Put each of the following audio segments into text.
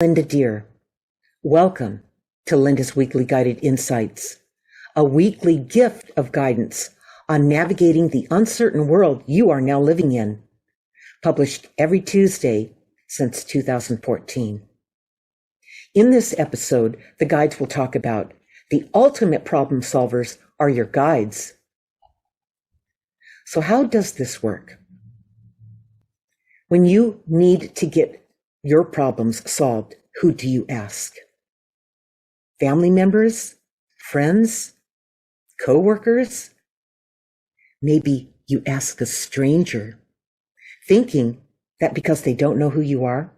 Linda Deer. Welcome to Linda's Weekly Guided Insights, a weekly gift of guidance on navigating the uncertain world you are now living in, published every Tuesday since 2014. In this episode, the guides will talk about the ultimate problem solvers are your guides. So how does this work? When you need to get your problems solved, who do you ask? Family members, friends, co-workers? Maybe you ask a stranger, thinking that because they don't know who you are,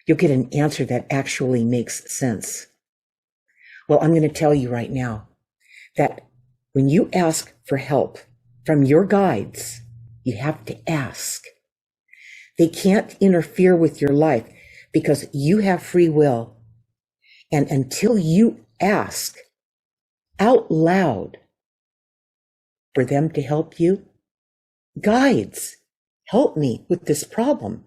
you'll get an answer that actually makes sense. Well, I'm going to tell you right now that when you ask for help from your guides, you have to ask. They can't interfere with your life because you have free will. And until you ask out loud for them to help you, guides, help me with this problem.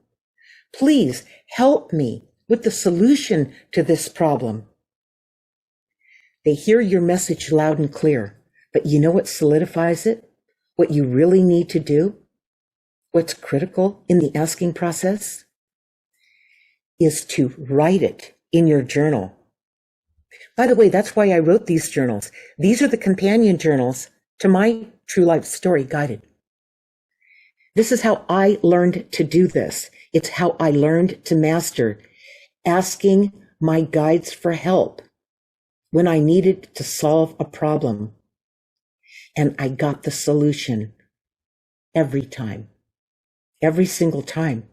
Please help me with the solution to this problem. They hear your message loud and clear, but you know what solidifies it? What you really need to do? What's critical in the asking process is to write it in your journal. By the way, that's why I wrote these journals. These are the companion journals to my True Life Story Guided. This is how I learned to do this. It's how I learned to master asking my guides for help when I needed to solve a problem. And I got the solution every time, every single time.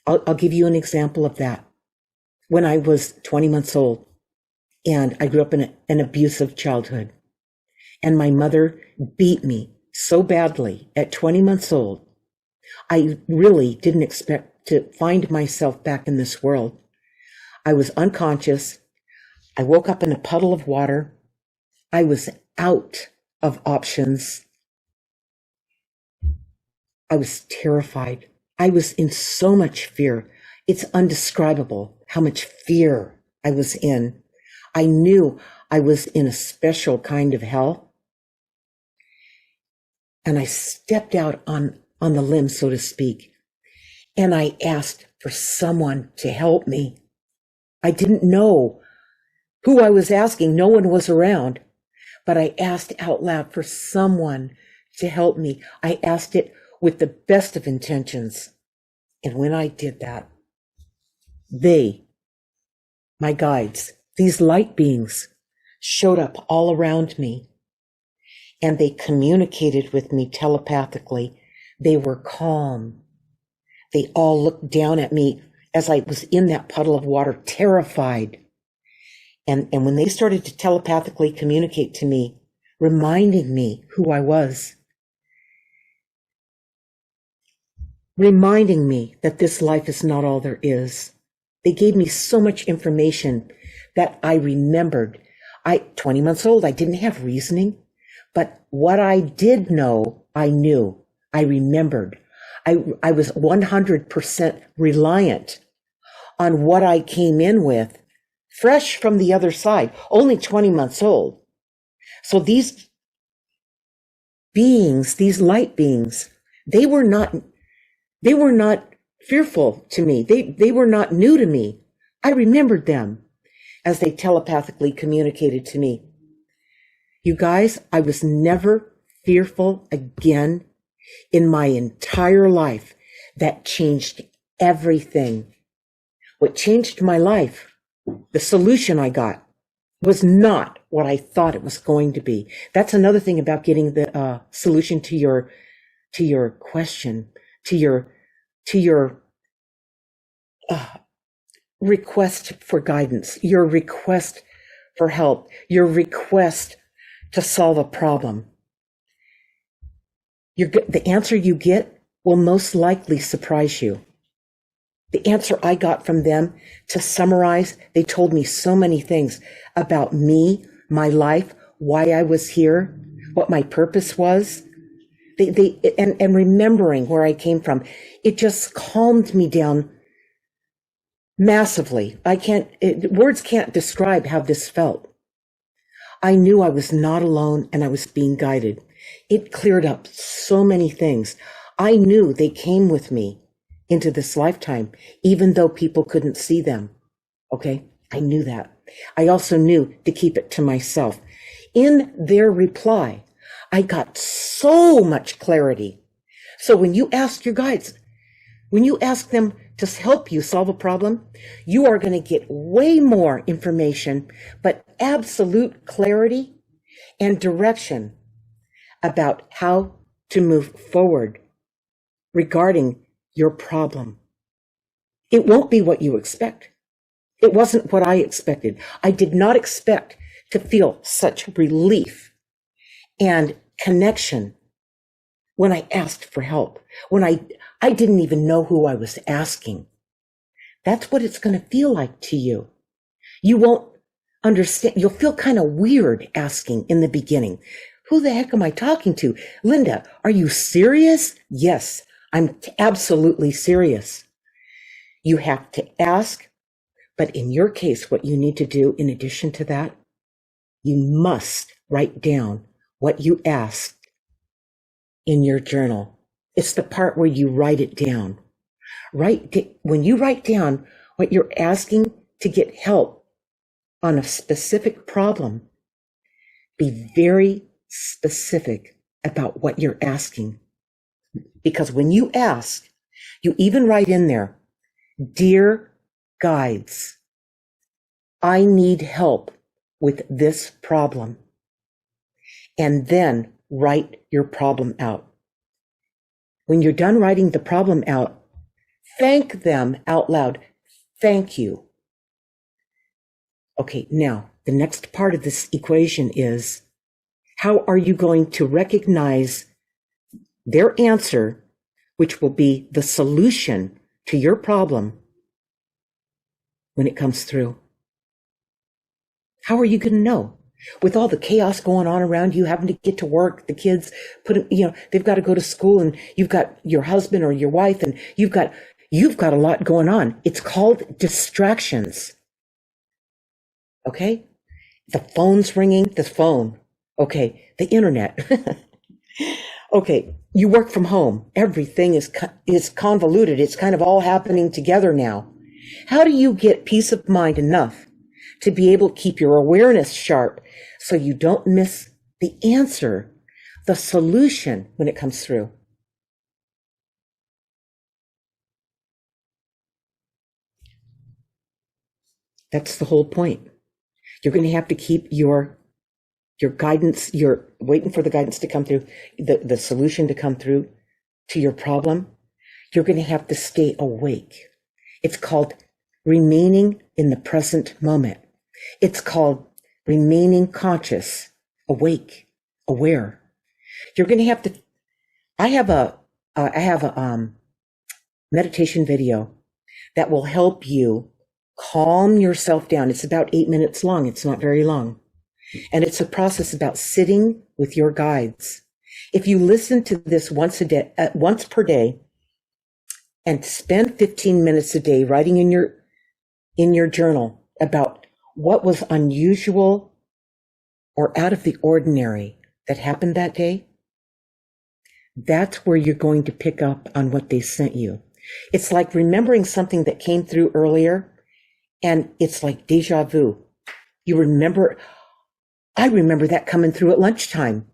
I'll give you an example of that. When I was 20 months old and I grew up in an abusive childhood, and my mother beat me so badly at 20 months old, I really didn't expect to find myself back in this world. I was unconscious. I woke up in a puddle of water. I was out of options. I was terrified. I was in so much fear. It's undescribable how much fear I was in. I knew I was in a special kind of hell. And I stepped out on the limb, so to speak, and I asked for someone to help me. I didn't know who I was asking. No one was around, but I asked out loud for someone to help me. I asked it with the best of intentions. And when I did that, they, my guides, these light beings, showed up all around me. And they communicated with me telepathically. They were calm. They all looked down at me as I was in that puddle of water, terrified. And when they started to telepathically communicate to me, reminding me who I was, reminding me that this life is not all there is. They gave me so much information that I remembered. 20 months old, I didn't have reasoning, but what I did know, I knew, I remembered. I was 100% reliant on what I came in with, fresh from the other side, only 20 months old. So these beings, these light beings, they were not fearful to me. They were not new to me. I remembered them as they telepathically communicated to me. You guys, I was never fearful again in my entire life. That changed everything. What changed my life, the solution I got, was not what I thought it was going to be. That's another thing about getting the solution to your question, to your request for guidance, your request for help, your request to solve a problem. The answer you get will most likely surprise you. The answer I got from them, to summarize, they told me so many things about me, my life, why I was here, what my purpose was. And remembering where I came from, it just calmed me down Massively. Words can't describe how this felt. I knew I was not alone and I was being guided. It cleared up so many things. I knew they came with me into this lifetime, even though people couldn't see them. Okay? I knew that. I also knew to keep it to myself. In their reply, I got so much clarity. So when you ask your guides, when you ask them to help you solve a problem, you are going to get way more information, but absolute clarity and direction about how to move forward regarding your problem. It won't be what you expect. It wasn't what I expected. I did not expect to feel such relief and connection when I asked for help, when I didn't even know who I was asking. That's what it's going to feel like to you. You won't understand. You'll feel kind of weird asking in the beginning. Who the heck am I talking to? Linda, are you serious? Yes, I'm absolutely serious. You have to ask, but in your case, what you need to do in addition to that, you must write down what you asked in your journal. It's the part where you write it down. When you write down what you're asking to get help on a specific problem, be very specific about what you're asking. Because when you ask, you even write in there, "Dear guides, I need help with this problem." And then write your problem out. When you're done writing the problem out, thank them out loud. Thank you. Okay, now the next part of this equation is, how are you going to recognize their answer, which will be the solution to your problem when it comes through? How are you going to know? With all the chaos going on around you, having to get to work, the kids they've got to go to school, and you've got your husband or your wife, and you've got a lot going on. It's called distractions. Okay? The phone's ringing, the phone. Okay. The internet. Okay. You work from home. Everything is convoluted. It's kind of all happening together now. How do you get peace of mind enough to be able to keep your awareness sharp so you don't miss the answer, the solution when it comes through? That's the whole point. You're going to have to keep your guidance, you're waiting for the guidance to come through, the solution to come through to your problem. You're going to have to stay awake. It's called remaining in the present moment. It's called remaining conscious, awake, aware. You're going to have to, I have a meditation video that will help you calm yourself down. It's about 8 minutes long. It's not very long. And it's a process about sitting with your guides. If you listen to this once per day, and spend 15 minutes a day writing in your journal about what was unusual or out of the ordinary that happened that day, that's where you're going to pick up on what they sent you. It's like remembering something that came through earlier, and it's like deja vu. I remember that coming through at lunchtime.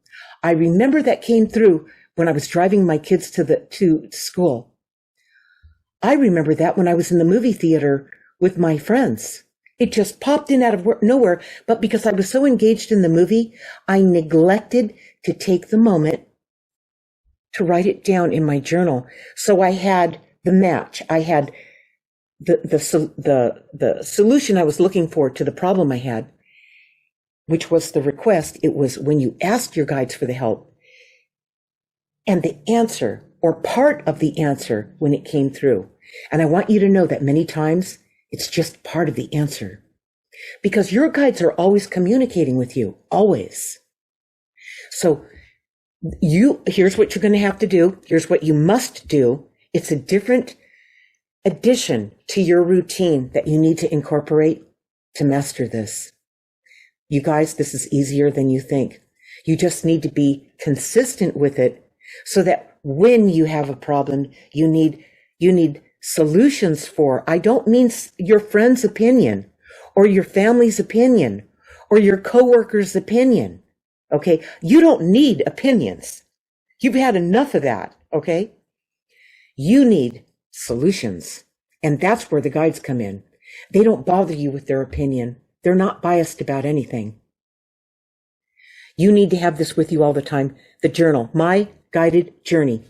I remember that came through when I was driving my kids to school. I remember that when I was in the movie theater with my friends. It just popped in out of nowhere, but because I was so engaged in the movie, I neglected to take the moment to write it down in my journal. So I had the match. I had the solution I was looking for to the problem I had, which was the request. It was when you asked your guides for the help, and the answer, or part of the answer, when it came through. And I want you to know that many times it's just part of the answer, because your guides are always communicating with you, always. So here's what you're going to have to do. Here's what you must do. It's a different addition to your routine that you need to incorporate to master this. You guys, this is easier than you think. You just need to be consistent with it so that when you have a problem, you need solutions for. I don't mean your friend's opinion or your family's opinion or your coworker's opinion. Okay. You don't need opinions. You've had enough of that. Okay. You need solutions. And that's where the guides come in. They don't bother you with their opinion. They're not biased about anything. You need to have this with you all the time. The journal, My Guided Journey.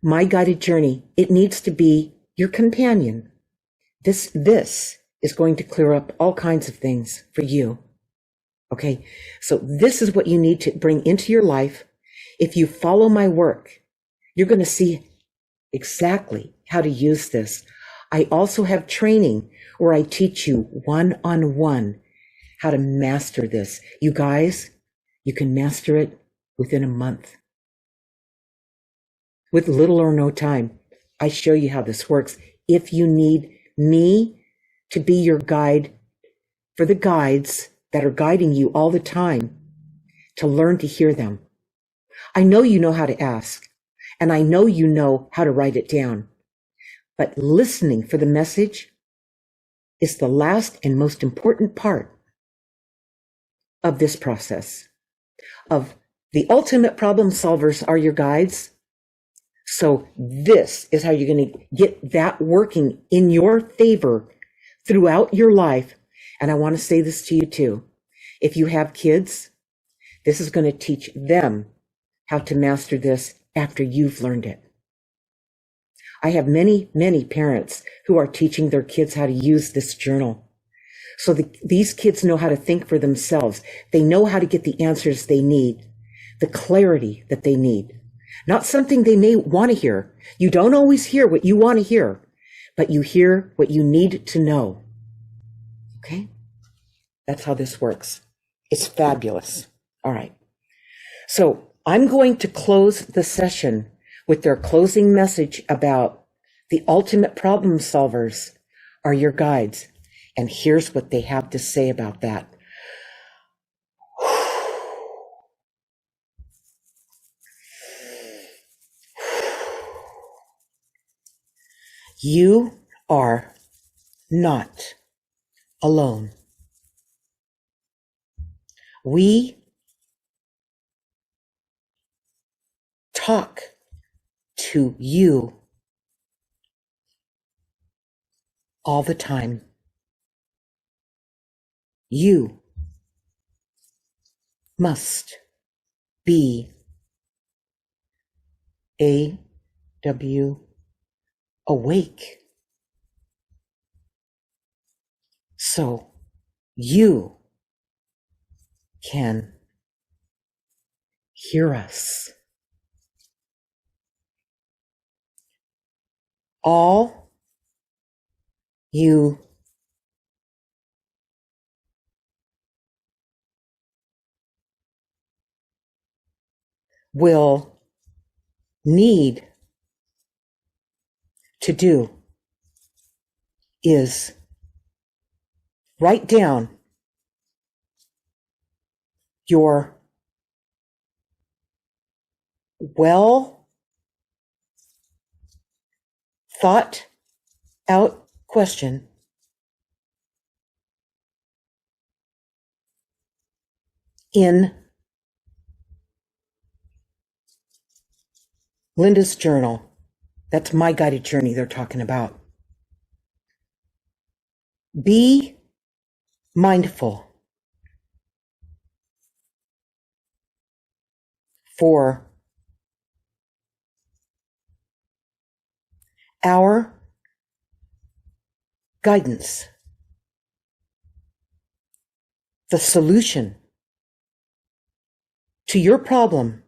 My Guided Journey. It needs to be your companion. This is going to clear up all kinds of things for you. Okay. So this is what you need to bring into your life. If you follow my work, you're going to see exactly how to use this. I also have training where I teach you one-on-one how to master this. You guys, you can master it within a month. With little or no time. I show you how this works. If you need me to be your guide for the guides that are guiding you all the time, to learn to hear them. I know you know how to ask, and I know you know how to write it down. But listening for the message is the last and most important part of this process. Of the ultimate problem solvers are your guides. So this is how you're going to get that working in your favor throughout your life. And I want to say this to you too. If you have kids, this is going to teach them how to master this after you've learned it. I have many, many parents who are teaching their kids how to use this journal. So these kids know how to think for themselves. They know how to get the answers they need, the clarity that they need. Not something they may want to hear. You don't always hear what you want to hear, but you hear what you need to know. Okay? That's how this works. It's fabulous. All right. So I'm going to close the session with their closing message about the ultimate problem solvers are your guides. And here's what they have to say about that. You are not alone. We talk to you all the time. You must be awake. So you can hear us. All you will need to do is write down your well thought out question in Linda's journal. That's My Guided Journey they're talking about. Be mindful for our guidance. The solution to your problem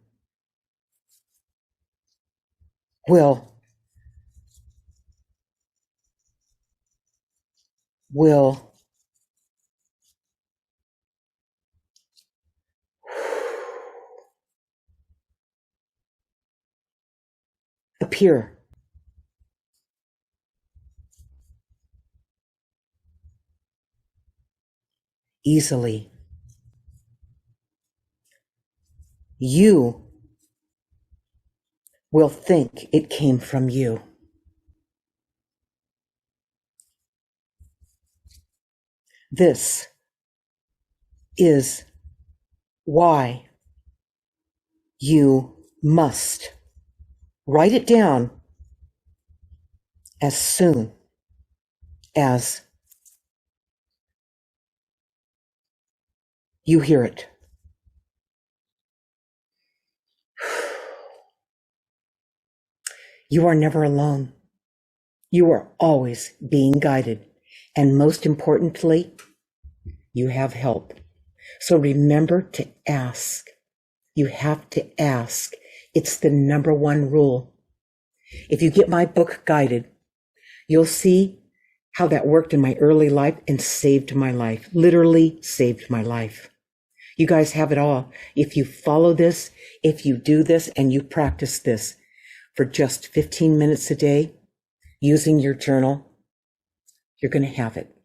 will appear. Easily. You will think it came from you. This is why you must write it down as soon as you hear it. You are never alone. You are always being guided. And most importantly, you have help. So remember to ask. You have to ask. It's the number one rule. If you get my book Guided, you'll see how that worked in my early life and saved my life, literally saved my life. You guys have it all. If you follow this, if you do this and you practice this for just 15 minutes a day using your journal, you're going to have it.